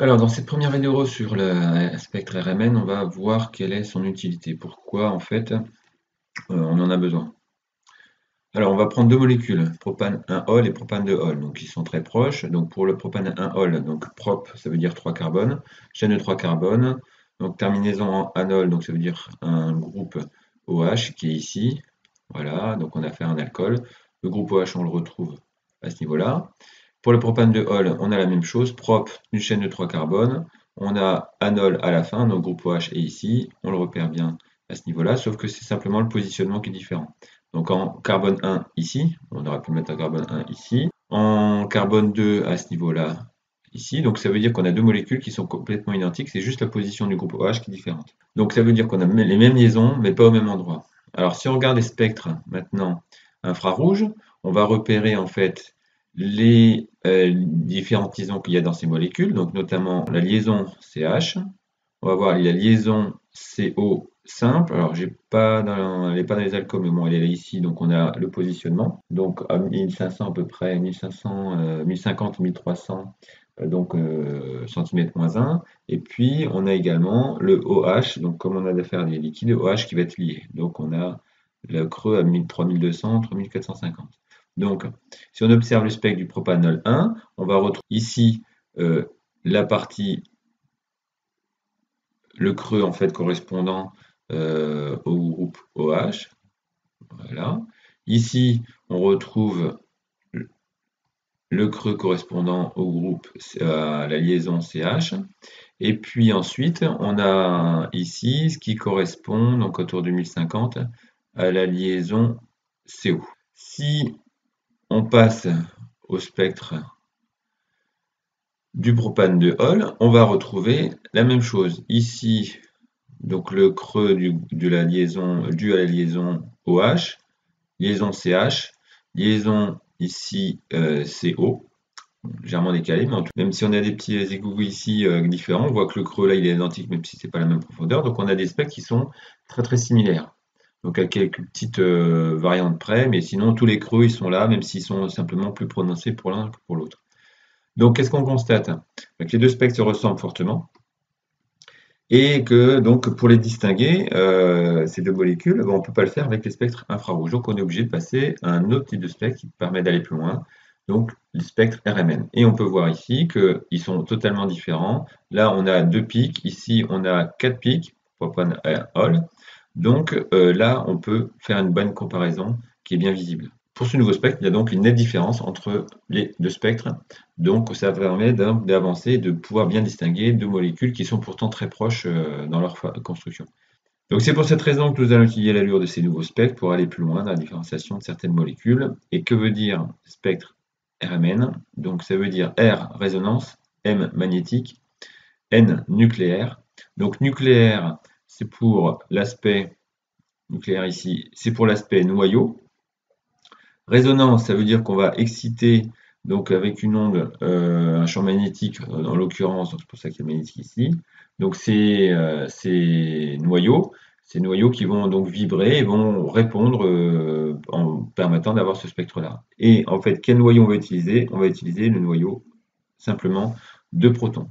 Alors, dans cette première vidéo sur le spectre RMN, on va voir quelle est son utilité. Pourquoi, en fait, on en a besoin. Alors, on va prendre deux molécules, propane 1-ol et propane 2-ol. Donc, ils sont très proches. Donc, pour le propane 1-ol, donc prop, ça veut dire 3 carbones. Chaîne de 3 carbones. Donc, terminaison en anol, donc ça veut dire un groupe OH qui est ici. Voilà, donc on a fait un alcool. Le groupe OH, on le retrouve à ce niveau-là. Pour le propane de Hall, on a la même chose, prop, une chaîne de 3 carbones. On a anol à la fin, donc groupe OH est ici. On le repère bien à ce niveau-là, sauf que c'est simplement le positionnement qui est différent. Donc en carbone 1 ici, on aurait pu mettre un carbone 1 ici. En carbone 2 à ce niveau-là, ici. Donc ça veut dire qu'on a deux molécules qui sont complètement identiques, c'est juste la position du groupe OH qui est différente. Donc ça veut dire qu'on a les mêmes liaisons, mais pas au même endroit. Alors si on regarde les spectres maintenant infrarouges, on va repérer en fait les différentes liaisons qu'il y a dans ces molécules, donc notamment la liaison CH. On va voir la liaison CO simple. Alors, elle n'est pas dans les alcools, mais bon, elle est là ici, donc on a le positionnement. Donc à 1500 à peu près, 1500, 1050, 1300 donc centimètres moins 1. Et puis on a également le OH, donc comme on a d'affaires des liquides, OH qui va être lié. Donc on a le creux à 3200, 3450. Donc, si on observe le spectre du propanol 1, on va retrouver ici la partie, le creux en fait correspondant au groupe OH. Voilà. Ici, on retrouve le creux correspondant au groupe, à la liaison CH. Et puis ensuite, on a ici ce qui correspond, donc autour de 1050, à la liaison CO. Si on passe au spectre du propane de Hall, on va retrouver la même chose. Ici, donc le creux de la liaison dû à la liaison OH, liaison CH, liaison ici CO, légèrement décalé, mais même si on a des petits égouts ici différents, on voit que le creux là il est identique même si c'est pas la même profondeur, donc on a des spectres qui sont très très similaires. Donc à quelques petites variantes près, mais sinon tous les creux ils sont là, même s'ils sont simplement plus prononcés pour l'un que pour l'autre. Donc qu'est-ce qu'on constate? Que les deux spectres se ressemblent fortement, et que donc pour les distinguer, ces deux molécules, on ne peut pas le faire avec les spectres infrarouges. Donc on est obligé de passer à un autre type de spectre qui permet d'aller plus loin, donc les spectres RMN. Et on peut voir ici qu'ils sont totalement différents. Là on a deux pics, ici on a quatre pics, propane et Hall. Donc là on peut faire une bonne comparaison qui est bien visible. Pour ce nouveau spectre, il y a donc une nette différence entre les deux spectres. Donc ça permet d'avancer et de pouvoir bien distinguer deux molécules qui sont pourtant très proches dans leur construction. Donc c'est pour cette raison que nous allons étudier l'allure de ces nouveaux spectres pour aller plus loin dans la différenciation de certaines molécules. Et que veut dire spectre RMN? Donc ça veut dire R résonance, M magnétique, N nucléaire. Donc nucléaire, c'est pour l'aspect nucléaire ici, c'est pour l'aspect noyau. Résonance, ça veut dire qu'on va exciter donc avec une onde un champ magnétique, en l'occurrence, c'est pour ça qu'il y a magnétique ici. Donc ces noyaux qui vont donc vibrer et vont répondre en permettant d'avoir ce spectre-là. Et en fait, quel noyau on va utiliser? On va utiliser le noyau simplement de protons.